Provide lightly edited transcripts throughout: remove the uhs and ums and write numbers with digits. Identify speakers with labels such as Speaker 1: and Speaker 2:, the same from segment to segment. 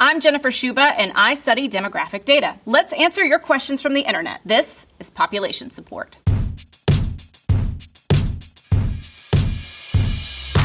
Speaker 1: I'm Jennifer Shuba, and I study demographic data. Let's answer your questions from the internet. This is Population Support.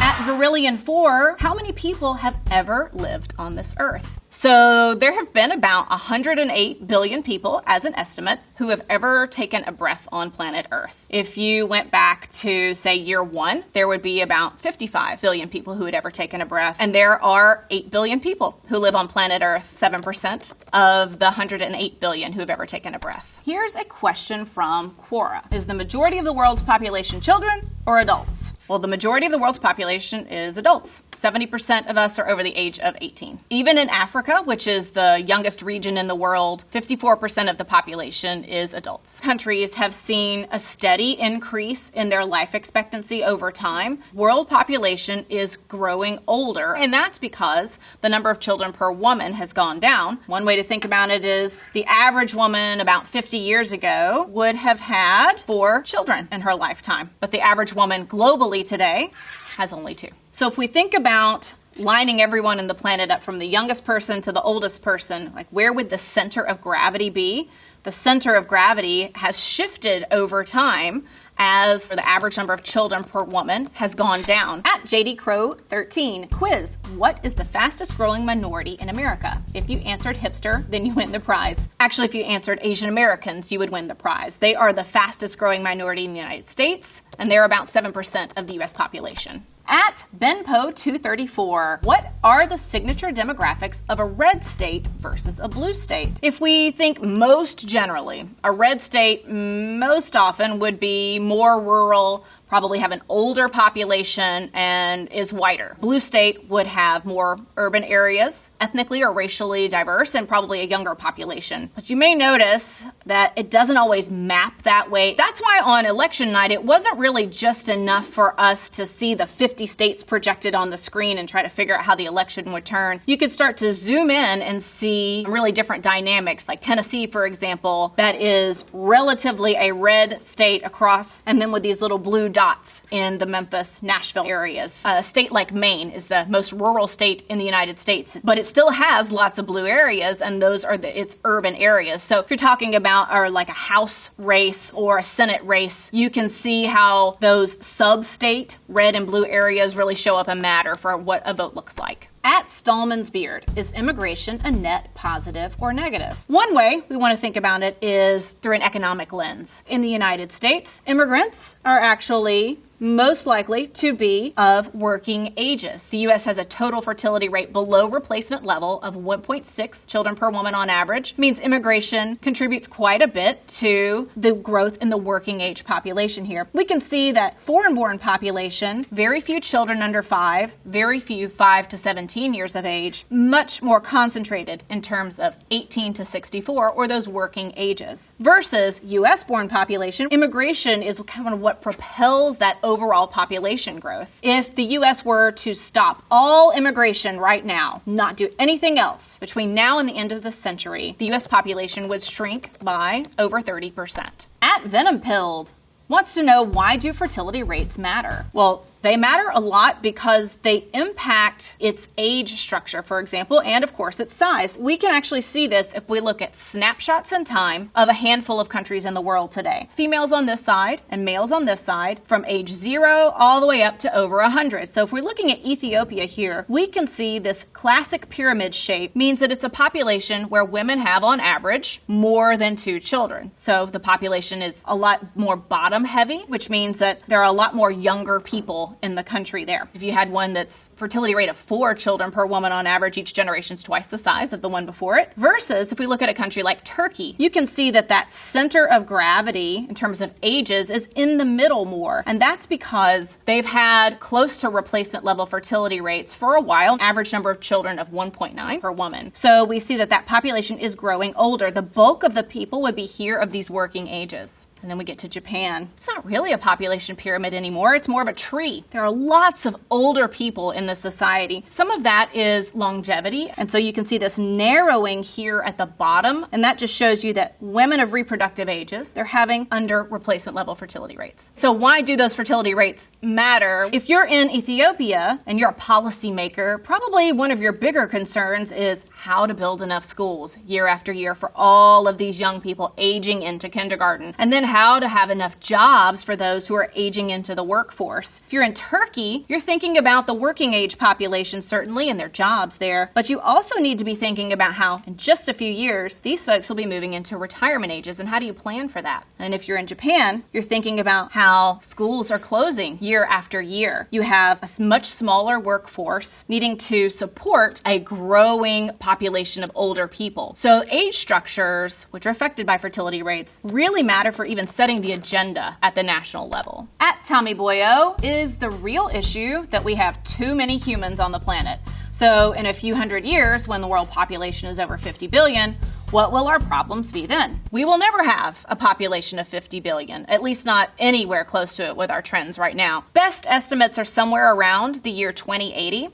Speaker 1: At Verillion4, how many people have ever lived on this earth? So there have been about 108 billion people, as an estimate, who have ever taken a breath on planet Earth. If you went back to, say, year one, there would be about 55 billion people who had ever taken a breath. And there are 8 billion people who live on planet Earth, 7% of the 108 billion who have ever taken a breath. Here's a question from Quora. Is the majority of the world's population children or adults? Well, the majority of the world's population is adults. 70% of us are over the age of 18. Even in Africa, which is the youngest region in the world, 54% of the population is adults. Countries have seen a steady increase in their life expectancy over time. World population is growing older, and that's because the number of children per woman has gone down. One way to think about it is the average woman about 50 years ago would have had 4 children in her lifetime, but the average woman globally today has only 2. So if we think about lining everyone in the planet up from the youngest person to the oldest person, like where would the center of gravity be? The center of gravity has shifted over time as the average number of children per woman has gone down. At JD Crow 13, quiz, what is the fastest growing minority in America? If you answered hipster, then you win the prize. Actually, if you answered Asian Americans, you would win the prize. They are the fastest growing minority in the United States, and they're about 7% of the US population. At Benpo234, what are the signature demographics of a red state versus a blue state? If we think most generally, a red state most often would be more rural, probably have an older population, and is whiter. Blue state would have more urban areas, ethnically or racially diverse, and probably a younger population. But you may notice that it doesn't always map that way. That's why on election night, it wasn't really just enough for us to see the 50 states projected on the screen and try to figure out how the election would turn. You could start to zoom in and see really different dynamics, like Tennessee, for example, that is relatively a red state across, and then with these little blue dots in the Memphis, Nashville areas. A state like Maine is the most rural state in the United States, but it still has lots of blue areas, and those are its urban areas. So if you're talking about like a House race or a Senate race, you can see how those sub-state red and blue areas really show up and matter for what a vote looks like. At Stallman's Beard, is immigration a net positive or negative? One way we want to think about it is through an economic lens. In the United States, immigrants are actually most likely to be of working ages. The U.S. has a total fertility rate below replacement level of 1.6 children per woman on average. Means immigration contributes quite a bit to the growth in the working age population here. We can see that foreign-born population, very few children under 5, very few 5 to 17 years of age, much more concentrated in terms of 18 to 64, or those working ages. Versus U.S.-born population, immigration is kind of what propels that overall population growth. If the U.S. were to stop all immigration right now, not do anything else, between now and the end of the century, the U.S. population would shrink by over 30%. At Venom Pilled wants to know, why do fertility rates matter? Well, they matter a lot because they impact its age structure, for example, and of course its size. We can actually see this if we look at snapshots in time of a handful of countries in the world today. Females on this side and males on this side, from age 0 all the way up to over 100. So if we're looking at Ethiopia here, we can see this classic pyramid shape means that it's a population where women have on average more than 2 children. So the population is a lot more bottom heavy, which means that there are a lot more younger people in the country there. If you had one that's fertility rate of 4 children per woman on average, each generation's twice the size of the one before it. Versus if we look at a country like Turkey, you can see that that center of gravity in terms of ages is in the middle more. And that's because they've had close to replacement level fertility rates for a while, average number of children of 1.9 per woman. So we see that that population is growing older. The bulk of the people would be here of these working ages. And then we get to Japan. It's not really a population pyramid anymore. It's more of a tree. There are lots of older people in this society. Some of that is longevity. And so you can see this narrowing here at the bottom. And that just shows you that women of reproductive ages, they're having under replacement level fertility rates. So why do those fertility rates matter? If you're in Ethiopia and you're a policymaker, probably one of your bigger concerns is how to build enough schools year after year for all of these young people aging into kindergarten. And then how to have enough jobs for those who are aging into the workforce. If you're in Turkey, you're thinking about the working age population, certainly, and their jobs there. But you also need to be thinking about how in just a few years, these folks will be moving into retirement ages, and how do you plan for that? And if you're in Japan, you're thinking about how schools are closing year after year. You have a much smaller workforce needing to support a growing population of older people. So age structures, which are affected by fertility rates, really matter for even setting the agenda at the national level. At Tommy Boyo is the real issue that we have too many humans on the planet. So in a few hundred years, when the world population is over 50 billion, what will our problems be then? We will never have a population of 50 billion, at least not anywhere close to it with our trends right now. Best estimates are somewhere around the year 2080,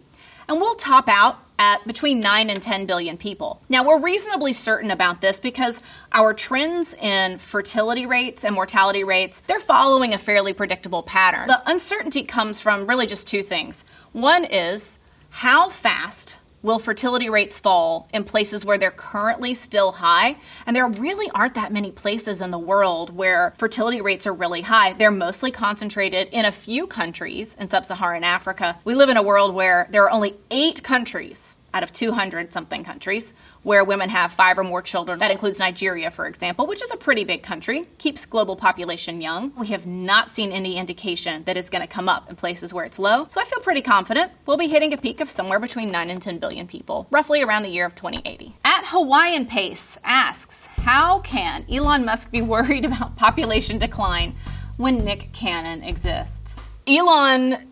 Speaker 1: and we'll top out at between 9 and 10 billion people. Now, we're reasonably certain about this because our trends in fertility rates and mortality rates, they're following a fairly predictable pattern. The uncertainty comes from really just two things. One is, how fast will fertility rates fall in places where they're currently still high? And there really aren't that many places in the world where fertility rates are really high. They're mostly concentrated in a few countries in sub-Saharan Africa. We live in a world where there are only 8 countries out of 200-something countries where women have 5 or more children. That includes Nigeria, for example, which is a pretty big country, keeps global population young. We have not seen any indication that it's going to come up in places where it's low. So I feel pretty confident we'll be hitting a peak of somewhere between 9 and 10 billion people, roughly around the year of 2080. At Hawaiian Pace asks, how can Elon Musk be worried about population decline when Nick Cannon exists? Elon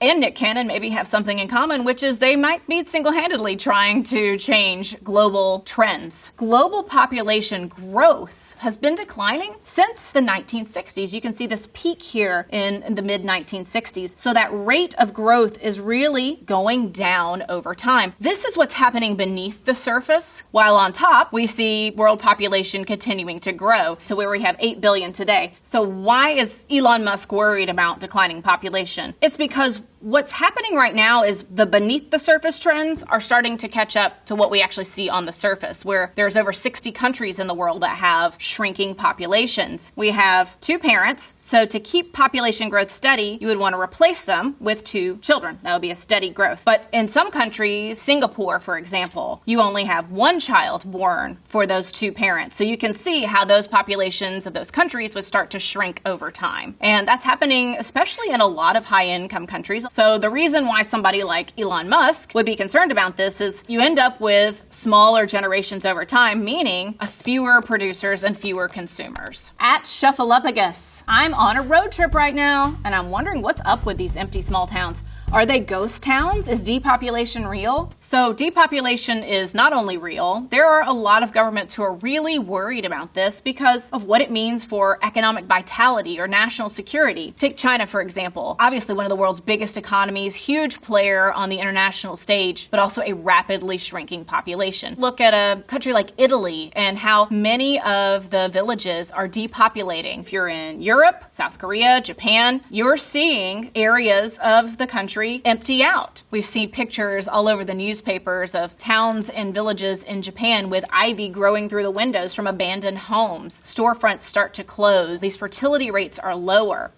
Speaker 1: and Nick Cannon maybe have something in common, which is they might be single-handedly trying to change global trends. Global population growth has been declining since the 1960s. You can see this peak here in the mid-1960s. So that rate of growth is really going down over time. This is what's happening beneath the surface, while on top we see world population continuing to grow to where we have 8 billion today. So why is Elon Musk worried about declining population? It's because what's happening right now is the beneath the surface trends are starting to catch up to what we actually see on the surface, where there's over 60 countries in the world that have shrinking populations. We have 2 parents, so to keep population growth steady, you would want to replace them with 2 children. That would be a steady growth. But in some countries, Singapore, for example, you only have 1 child born for those 2 parents. So you can see how those populations of those countries would start to shrink over time. And that's happening especially in a lot of high-income countries. So the reason why somebody like Elon Musk would be concerned about this is you end up with smaller generations over time, meaning fewer producers and fewer consumers. At Shuffleuppagus, I'm on a road trip right now, and I'm wondering what's up with these empty small towns. Are they ghost towns? Is depopulation real? So depopulation is not only real, there are a lot of governments who are really worried about this because of what it means for economic vitality or national security. Take China, for example. Obviously one of the world's biggest economies, huge player on the international stage, but also a rapidly shrinking population. Look at a country like Italy and how many of the villages are depopulating. If you're in Europe, South Korea, Japan, you're seeing areas of the country empty out. We've seen pictures all over the newspapers of towns and villages in Japan with ivy growing through the windows from abandoned homes. Storefronts start to close. These fertility rates are lower.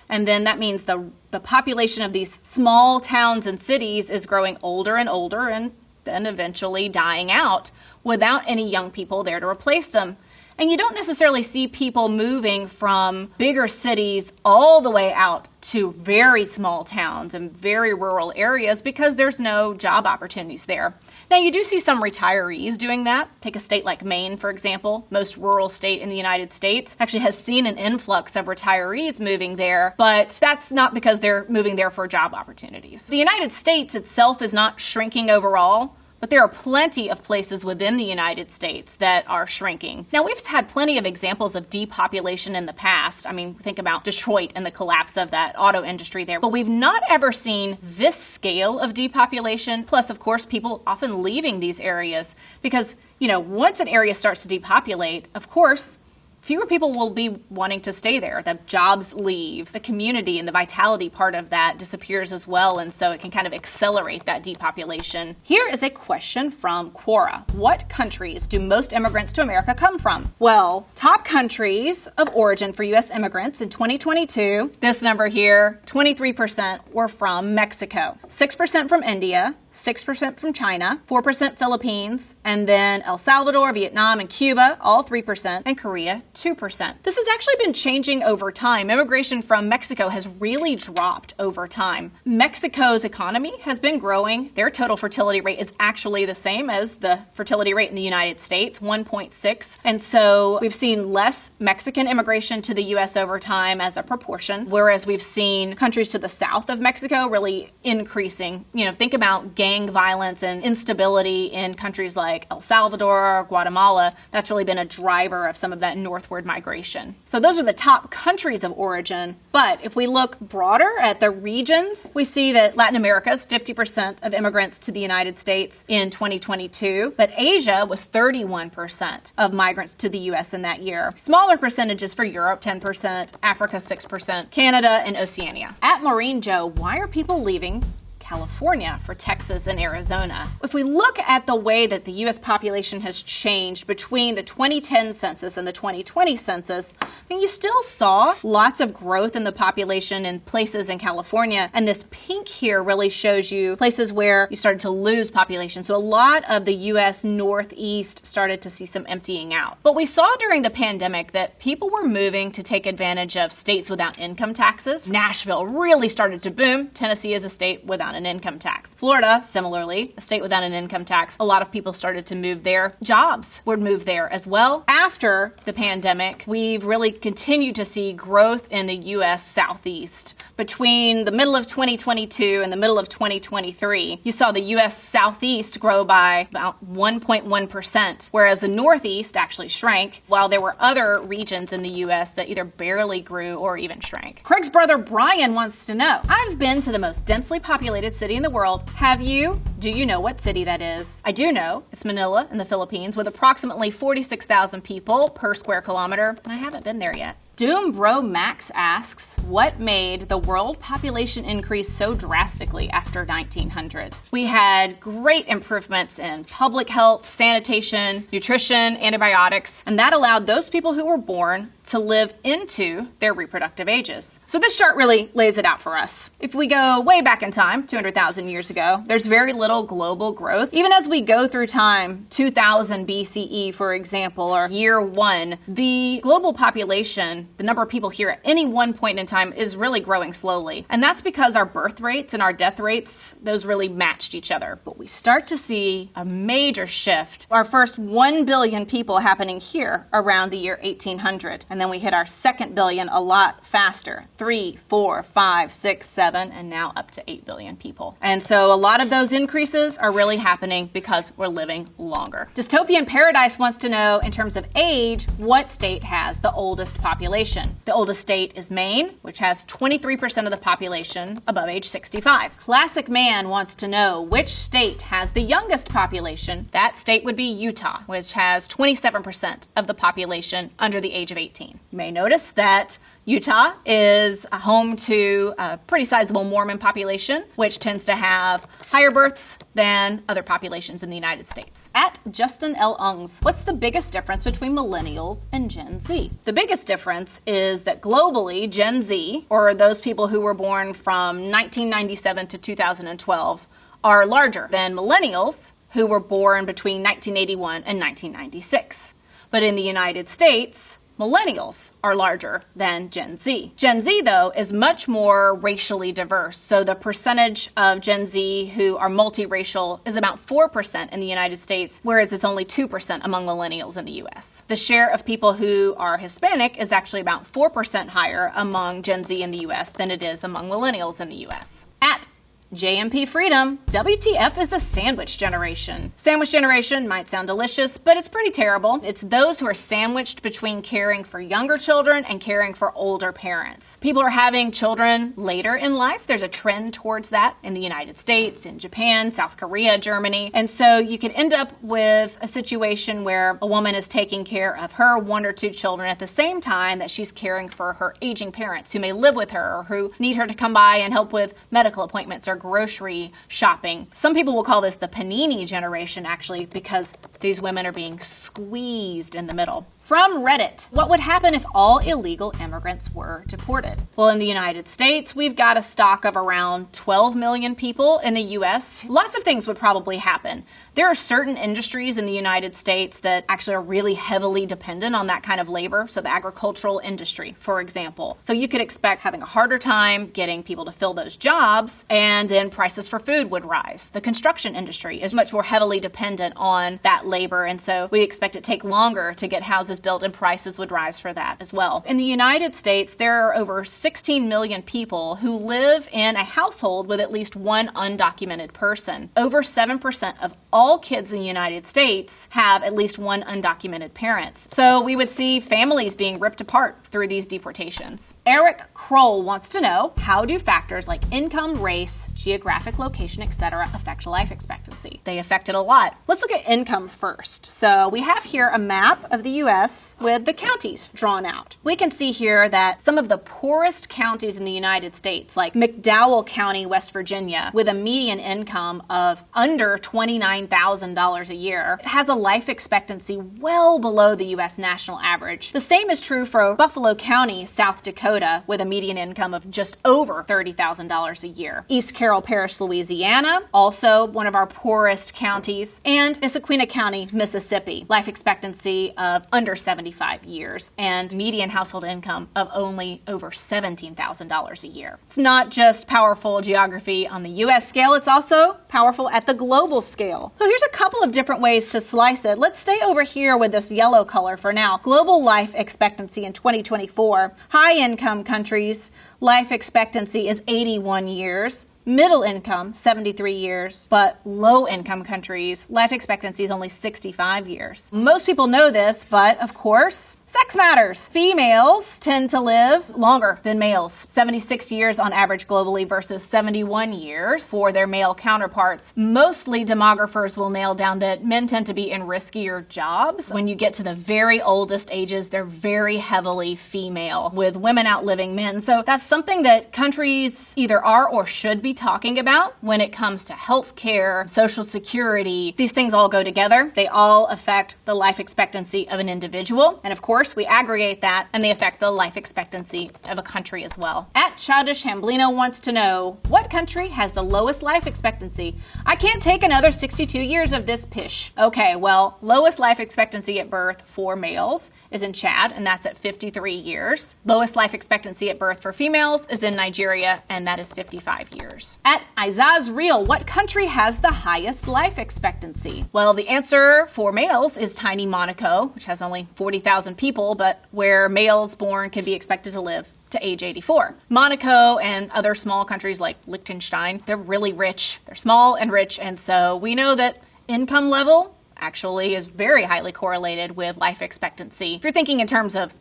Speaker 1: And then that means the population of these small towns and cities is growing older and older and then eventually dying out without any young people there to replace them. And you don't necessarily see people moving from bigger cities all the way out to very small towns and very rural areas because there's no job opportunities there. Now, you do see some retirees doing that. Take a state like Maine, for example. Most rural state in the United States actually has seen an influx of retirees moving there, but that's not because they're moving there for job opportunities. The United States itself is not shrinking overall, But there are plenty of places within the United States that are shrinking. Now, we've had plenty of examples of depopulation in the past. I mean, think about Detroit and the collapse of that auto industry there. But we've not ever seen this scale of depopulation. Plus, of course, people often leaving these areas because, once an area starts to depopulate, of course, fewer people will be wanting to stay there. The jobs leave, the community and the vitality part of that disappears as well, and so it can kind of accelerate that depopulation. Here is a question from Quora. What countries do most immigrants to America come from? Well, top countries of origin for U.S. immigrants in 2022, this number here, 23% were from Mexico, 6% from India, 6% from China, 4% Philippines, and then El Salvador, Vietnam, and Cuba, all 3%, and Korea, 2%. This has actually been changing over time. Immigration from Mexico has really dropped over time. Mexico's economy has been growing. Their total fertility rate is actually the same as the fertility rate in the United States, 1.6. And so we've seen less Mexican immigration to the U.S. over time as a proportion, whereas we've seen countries to the south of Mexico really increasing. Think about gang violence and instability in countries like El Salvador or Guatemala. That's really been a driver of some of that northward migration. So those are the top countries of origin. But if we look broader at the regions, we see that Latin America is 50% of immigrants to the United States in 2022, but Asia was 31% of migrants to the U.S. in that year. Smaller percentages for Europe, 10%, Africa, 6%, Canada, and Oceania. At Maureen Joe, why are people leaving California for Texas and Arizona? If we look at the way that the U.S. population has changed between the 2010 census and the 2020 census, you still saw lots of growth in the population in places in California. And this pink here really shows you places where you started to lose population. So a lot of the U.S. Northeast started to see some emptying out. But we saw during the pandemic that people were moving to take advantage of states without income taxes. Nashville really started to boom. Tennessee is a state without an income tax. Florida, similarly, a state without an income tax. A lot of people started to move there. Jobs would move there as well. After the pandemic, we've really continued to see growth in the U.S. Southeast. Between the middle of 2022 and the middle of 2023, you saw the U.S. Southeast grow by about 1.1%, whereas the Northeast actually shrank, while there were other regions in the U.S. that either barely grew or even shrank. Craig's brother Brian wants to know, I've been to the most densely populated city in the world. Have you? Do you know what city that is? I do know. It's Manila in the Philippines with approximately 46,000 people per square kilometer, and I haven't been there yet. Doom Bro Max asks, what made the world population increase so drastically after 1900? We had great improvements in public health, sanitation, nutrition, antibiotics, and that allowed those people who were born to live into their reproductive ages. So this chart really lays it out for us. If we go way back in time, 200,000 years ago, there's very little global growth. Even as we go through time, 2000 BCE, for example, or year one, the global population, the number of people here at any one point in time, is really growing slowly. And that's because our birth rates and our death rates, those really matched each other. But we start to see a major shift. Our first 1 billion people happening here around the year 1800. And then we hit our second billion a lot faster. 3, 4, 5, 6, 7, and now up to 8 billion people. And so a lot of those increases are really happening because we're living longer. Dystopian Paradise wants to know, in terms of age, what state has the oldest population? The oldest state is Maine, which has 23% of the population above age 65. Classic Man wants to know, which state has the youngest population? That state would be Utah, which has 27% of the population under the age of 18. You may notice that Utah is home to a pretty sizable Mormon population, which tends to have higher births than other populations in the United States. At Justin L. Ungs, what's the biggest difference between millennials and Gen Z? The biggest difference is that globally, Gen Z, or those people who were born from 1997 to 2012, are larger than millennials who were born between 1981 and 1996. But in the United States, millennials are larger than Gen Z. Gen Z, though, is much more racially diverse. So the percentage of Gen Z who are multiracial is about 4% in the United States, whereas it's only 2% among millennials in the U.S. The share of people who are Hispanic is actually about 4% higher among Gen Z in the U.S. than it is among millennials in the U.S. At JMP Freedom, WTF is the sandwich generation. Sandwich generation might sound delicious, but it's pretty terrible. It's those who are sandwiched between caring for younger children and caring for older parents. People are having children later in life. There's a trend towards that in the United States, in Japan, South Korea, Germany. And so you could end up with a situation where a woman is taking care of her 1 or 2 children at the same time that she's caring for her aging parents who may live with her or who need her to come by and help with medical appointments or grocery shopping. Some people will call this the panini generation, actually, because these women are being squeezed in the middle. From Reddit, what would happen if all illegal immigrants were deported? Well, in the United States, we've got a stock of around 12 million people. In the U.S., lots of things would probably happen. There are certain industries in the United States that actually are really heavily dependent on that kind of labor. So the agricultural industry, for example. So you could expect having a harder time getting people to fill those jobs, and then prices for food would rise. The construction industry is much more heavily dependent on that labor, and so we expect it to take longer to get houses built, and prices would rise for that as well. In the United States, there are over 16 million people who live in a household with at least one undocumented person. Over 7% of all kids in the United States have at least one undocumented parent. So we would see families being ripped apart through these deportations. Eric Kroll wants to know, how do factors like income, race, geographic location, etc. affect life expectancy? They affect it a lot. Let's look at income first. So we have here a map of the U.S. with the counties drawn out. We can see here that some of the poorest counties in the United States, like McDowell County, West Virginia, with a median income of under $29,000 a year, it has a life expectancy well below the U.S. national average. The same is true for Buffalo County, South Dakota, with a median income of just over $30,000 a year. East Carroll Parish, Louisiana, also one of our poorest counties, and Issaquah County, Mississippi, life expectancy of under 75 years and median household income of only over $17,000 a year. It's not just powerful geography on the U.S. scale, it's also powerful at the global scale. So here's a couple of different ways to slice it. Let's stay over here with this yellow color for now. Global life expectancy in 2024. High-income countries, life expectancy is 81 years. Middle income, 73 years, but low income countries, life expectancy is only 65 years. Most people know this, but of course, sex matters. Females tend to live longer than males, 76 years on average globally versus 71 years for their male counterparts. Mostly demographers will nail down that men tend to be in riskier jobs. When you get to the very oldest ages, they're very heavily female, with women outliving men. So that's something that countries either are or should be talking about when it comes to health care, Social Security. These things all go together. They all affect the life expectancy of an individual. And of course, we aggregate that and they affect the life expectancy of a country as well. At Childish Hamblino wants to know, what country has the lowest life expectancy? I can't take another 62 years of this pish. Okay, well, lowest life expectancy at birth for males is in Chad, and that's at 53 years. Lowest life expectancy at birth for females is in Nigeria, and that is 55 years. At Izaz Real, what country has the highest life expectancy? Well, the answer for males is tiny Monaco, which has only 40,000 people, but where males born can be expected to live to age 84. Monaco and other small countries like Liechtenstein, they're really rich. They're small and rich, and so we know that income level actually is very highly correlated with life expectancy. If you're thinking in terms of,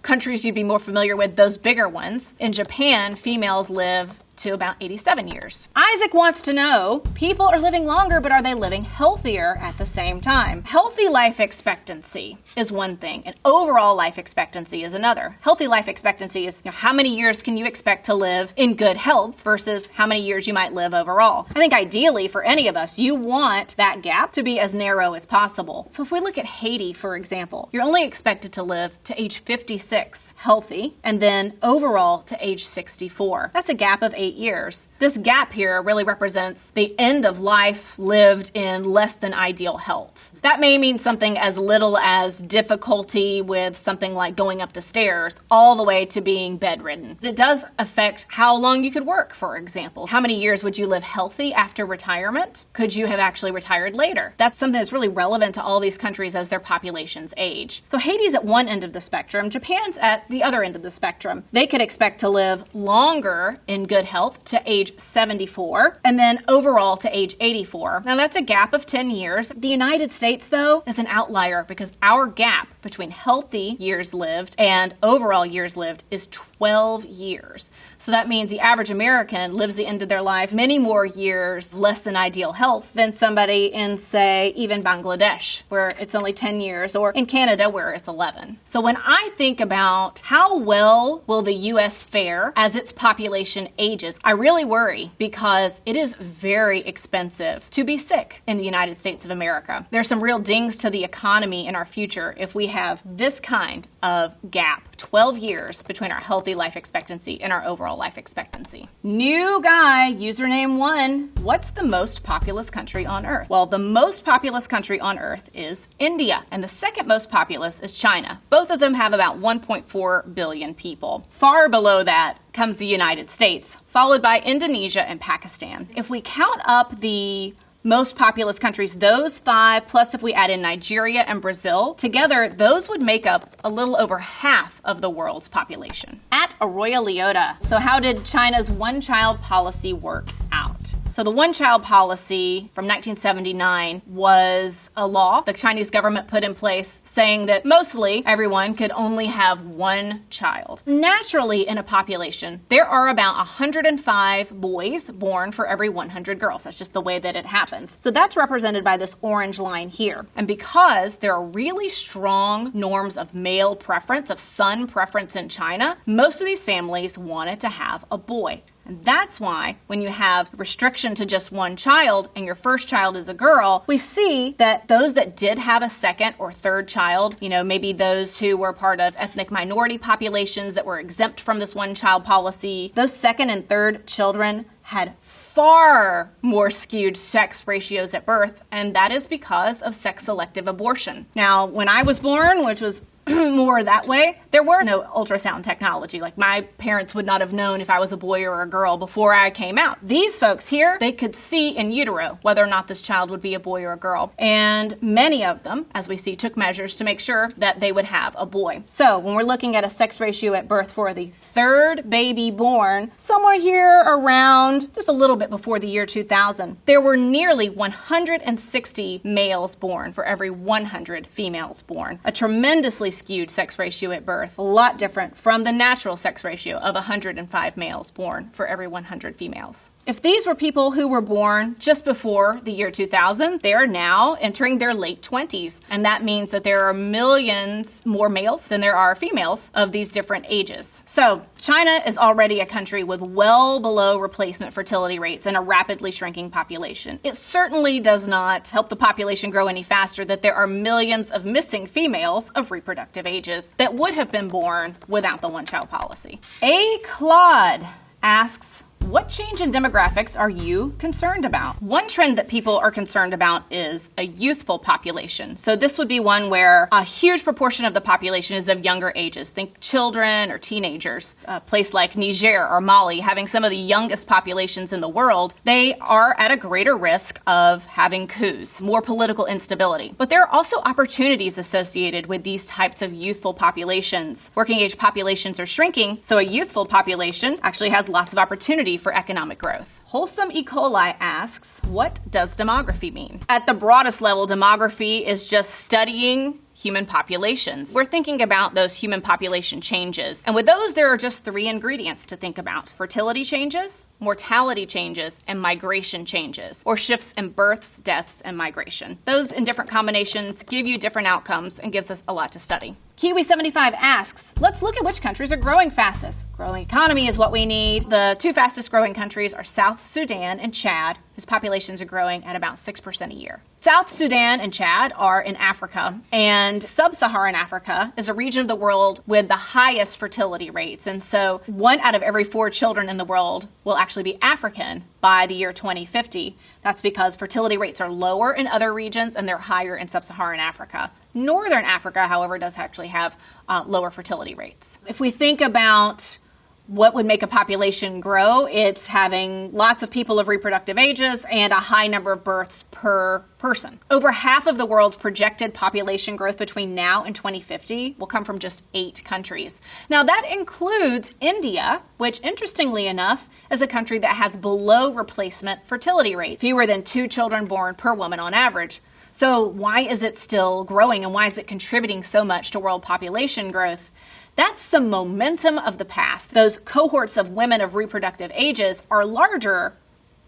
Speaker 1: countries you'd be more familiar with, those bigger ones, in Japan, females live to about 87 years. Isaac wants to know, people are living longer, but are they living healthier at the same time? Healthy life expectancy is one thing, and overall life expectancy is another. Healthy life expectancy is how many years can you expect to live in good health versus how many years you might live overall. I think ideally for any of us, you want that gap to be as narrow as possible. So if we look at Haiti, for example, you're only expected to live to age 56 healthy, and then overall to age 64. That's a gap of 8 years. This gap here really represents the end of life lived in less than ideal health. That may mean something as little as difficulty with something like going up the stairs, all the way to being bedridden. It does affect how long you could work, for example. How many years would you live healthy after retirement? Could you have actually retired later? That's something that's really relevant to all these countries as their populations age. So Haiti's at one end of the spectrum, Japan's at the other end of the spectrum. They could expect to live longer in good health health to age 74, and then overall to age 84. Now that's a gap of 10 years. The United States, though, is an outlier because our gap between healthy years lived and overall years lived is 12 years. So that means the average American lives the end of their life many more years less than ideal health than somebody in, say, even Bangladesh, where it's only 10 years, or in Canada, where it's 11. So when I think about how well will the U.S. fare as its population ages, I really worry because it is very expensive to be sick in the United States of America. There's some real dings to the economy in our future if we have this kind of gap, 12 years between our healthy life expectancy and our overall life expectancy. New guy, username 1. What's the most populous country on Earth? Well, the most populous country on Earth is India, and the second most populous is China. Both of them have about 1.4 billion people. Far below that comes the United States, followed by Indonesia and Pakistan. If we count up the most populous countries, those 5, plus if we add in Nigeria and Brazil, together, those would make up a little over half of the world's population. At Arroyo Leota. So how did China's one-child policy work out? So the one-child policy from 1979 was a law the Chinese government put in place saying that mostly everyone could only have one child. Naturally, in a population, there are about 105 boys born for every 100 girls. That's just the way that it happens. So that's represented by this orange line here. And because there are really strong norms of male preference, of son preference in China, most of these families wanted to have a boy. And that's why when you have restriction to just one child and your first child is a girl, we see that those that did have a second or third child, maybe those who were part of ethnic minority populations that were exempt from this one-child policy, those second and third children had far more skewed sex ratios at birth, and that is because of sex-selective abortion. Now, when I was born, which was more that way, there were no ultrasound technology. Like, my parents would not have known if I was a boy or a girl before I came out. These folks here, they could see in utero whether or not this child would be a boy or a girl. And many of them, as we see, took measures to make sure that they would have a boy. So when we're looking at a sex ratio at birth for the third baby born, somewhere here around just a little bit before the year 2000, there were nearly 160 males born for every 100 females born. A tremendously skewed sex ratio at birth, a lot different from the natural sex ratio of 105 males born for every 100 females. If these were people who were born just before the year 2000, they are now entering their late 20s. And that means that there are millions more males than there are females of these different ages. So China is already a country with well below replacement fertility rates and a rapidly shrinking population. It certainly does not help the population grow any faster that there are millions of missing females of reproductive ages that would have been born without the one-child policy. A. Claude asks, what change in demographics are you concerned about? One trend that people are concerned about is a youthful population. So this would be one where a huge proportion of the population is of younger ages. Think children or teenagers. A place like Niger or Mali, having some of the youngest populations in the world, they are at a greater risk of having coups, more political instability. But there are also opportunities associated with these types of youthful populations. Working age populations are shrinking, so a youthful population actually has lots of opportunity for economic growth. Wholesome E. coli asks, what does demography mean? At the broadest level, demography is just studying human populations. We're thinking about those human population changes. And with those, there are just 3 ingredients to think about: fertility changes, mortality changes, and migration changes, or shifts in births, deaths, and migration. Those in different combinations give you different outcomes and gives us a lot to study. Kiwi75 asks, let's look at which countries are growing fastest. Growing economy is what we need. The 2 fastest growing countries are South Sudan and Chad, whose populations are growing at about 6% a year. South Sudan and Chad are in Africa, and sub-Saharan Africa is a region of the world with the highest fertility rates. And so 1 out of every 4 children in the world will actually be African by the year 2050. That's because fertility rates are lower in other regions and they're higher in sub-Saharan Africa. Northern Africa, however, does actually have lower fertility rates. If we think about what would make a population grow? It's having lots of people of reproductive ages and a high number of births per person. Over half of the world's projected population growth between now and 2050 will come from just 8 countries. Now, that includes India, which, interestingly enough, is a country that has below replacement fertility rate, fewer than 2 children born per woman on average. So why is it still growing, and why is it contributing so much to world population growth? That's some momentum of the past. Those cohorts of women of reproductive ages are larger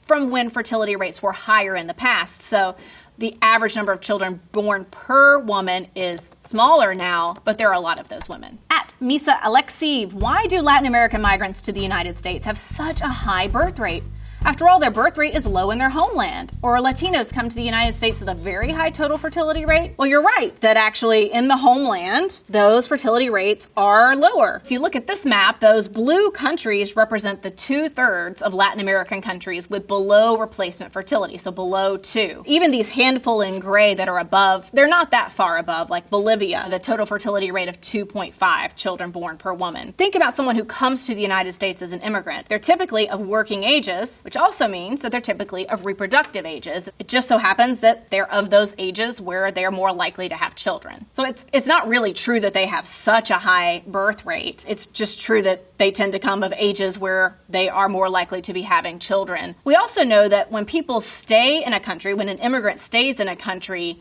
Speaker 1: from when fertility rates were higher in the past. So the average number of children born per woman is smaller now, but there are a lot of those women. At Misa Alexiev, why do Latin American migrants to the United States have such a high birth rate? After all, their birth rate is low in their homeland. Or Latinos come to the United States with a very high total fertility rate? Well, you're right that actually in the homeland, those fertility rates are lower. If you look at this map, those blue countries represent the 2/3 of Latin American countries with below replacement fertility, so below 2. Even these handful in gray that are above, they're not that far above, like Bolivia, the total fertility rate of 2.5 children born per woman. Think about someone who comes to the United States as an immigrant. They're typically of working ages, which also means that they're typically of reproductive ages. It just so happens that they're of those ages where they're more likely to have children. So it's not really true that they have such a high birth rate. It's just true that they tend to come of ages where they are more likely to be having children. We also know that when people stay in a country, when an immigrant stays in a country,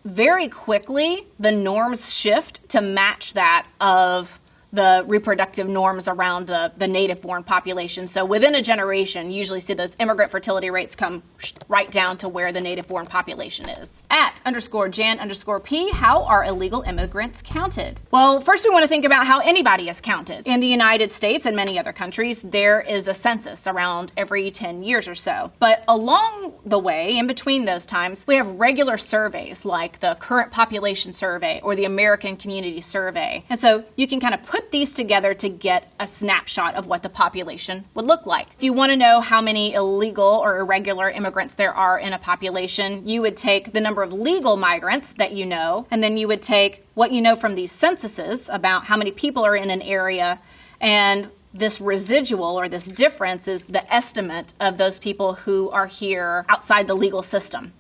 Speaker 1: very quickly the norms shift to match that of the reproductive norms around the native-born population. So within a generation, you usually see those immigrant fertility rates come right down to where the native-born population is. At _Jan_P, how are illegal immigrants counted? Well, first we want to think about how anybody is counted. In the United States and many other countries, there is a census around every 10 years or so. But along the way, in between those times, we have regular surveys like the Current Population Survey or the American Community Survey. And so you can kind of put these together to get a snapshot of what the population would look like. If you want to know how many illegal or irregular immigrants there are in a population, you would take the number of legal migrants that you know, and then you would take what you know from these censuses about how many people are in an area, and this residual or this difference is the estimate of those people who are here outside the legal system.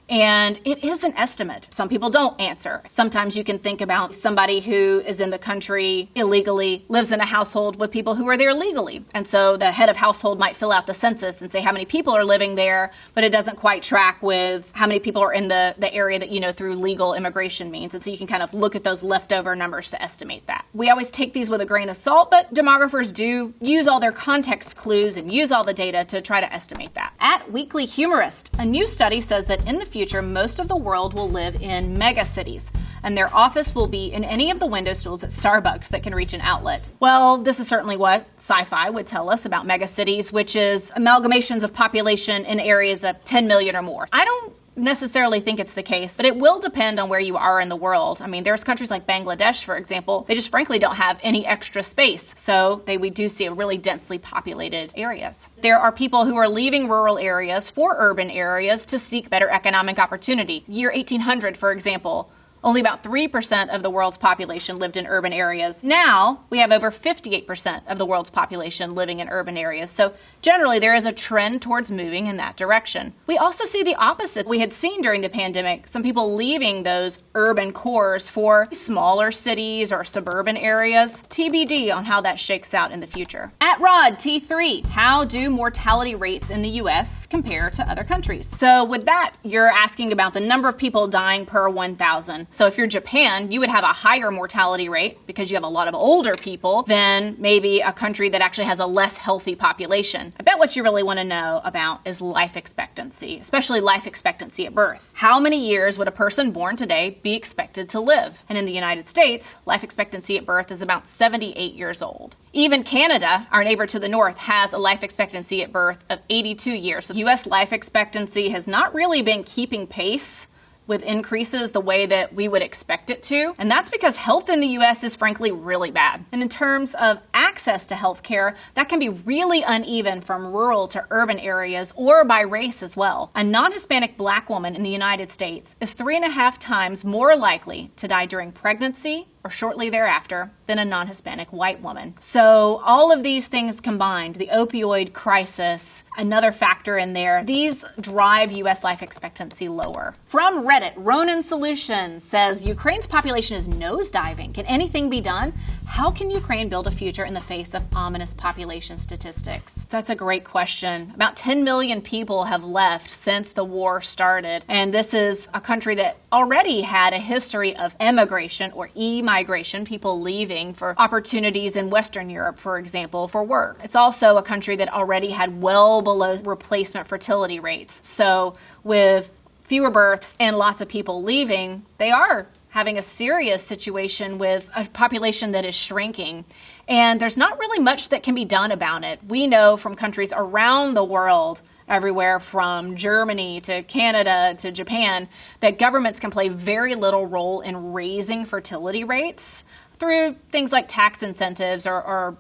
Speaker 1: And it is an estimate. Some people don't answer. Sometimes you can think about somebody who is in the country illegally, lives in a household with people who are there legally. And so the head of household might fill out the census and say how many people are living there, but it doesn't quite track with how many people are in the area that you know through legal immigration means. And so you can kind of look at those leftover numbers to estimate that. We always take these with a grain of salt, but demographers do use all their context clues and use all the data to try to estimate that. At Weekly Humorist, a new study says that in the future, most of the world will live in megacities, and their office will be in any of the window stools at Starbucks that can reach an outlet. Well, this is certainly what sci-fi would tell us about megacities, which is amalgamations of population in areas of 10 million or more. I don't necessarily think it's the case, but it will depend on where you are in the world. I mean, there's countries like Bangladesh, for example, they just frankly don't have any extra space. So we do see really densely populated areas. There are people who are leaving rural areas for urban areas to seek better economic opportunity. Year 1800, for example, only about 3% of the world's population lived in urban areas. Now, we have over 58% of the world's population living in urban areas. So generally, there is a trend towards moving in that direction. We also see the opposite. We had seen during the pandemic some people leaving those urban cores for smaller cities or suburban areas. TBD on how that shakes out in the future. At Rod T3, how do mortality rates in the U.S. compare to other countries? So with that, you're asking about the number of people dying per 1,000. So if you're Japan, you would have a higher mortality rate because you have a lot of older people than maybe a country that actually has a less healthy population. I bet what you really want to know about is life expectancy, especially life expectancy at birth. How many years would a person born today be expected to live? And in the United States, life expectancy at birth is about 78 years old. Even Canada, our neighbor to the north, has a life expectancy at birth of 82 years. So U.S. life expectancy has not really been keeping pace with increases the way that we would expect it to. And that's because health in the U.S. is frankly really bad. And in terms of access to health care, that can be really uneven from rural to urban areas or by race as well. A non-Hispanic Black woman in the United States is 3.5 times more likely to die during pregnancy, or shortly thereafter than a non-Hispanic white woman. So all of these things combined, the opioid crisis, another factor in there, these drive U.S. life expectancy lower. From Reddit, Ronan Solutions says, Ukraine's population is nosediving. Can anything be done? How can Ukraine build a future in the face of ominous population statistics? That's a great question. About 10 million people have left since the war started, and this is a country that already had a history of emigration or e-migration, people leaving for opportunities in Western Europe, for example, for work. It's also a country that already had well below replacement fertility rates. So with fewer births and lots of people leaving, they are having a serious situation with a population that is shrinking. And there's not really much that can be done about it. We know from countries around the world, everywhere from Germany to Canada to Japan, that governments can play very little role in raising fertility rates through things like tax incentives or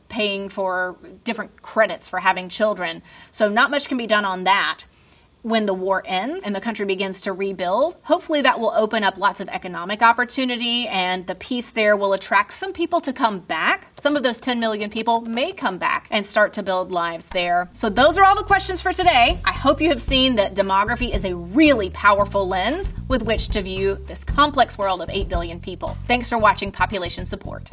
Speaker 1: paying for different credits for having children. So not much can be done on that. When the war ends and the country begins to rebuild, hopefully that will open up lots of economic opportunity, and the peace there will attract some people to come back. Some of those 10 million people may come back and start to build lives there. So those are all the questions for today. I hope you have seen that demography is a really powerful lens with which to view this complex world of 8 billion people. Thanks for watching Population Support.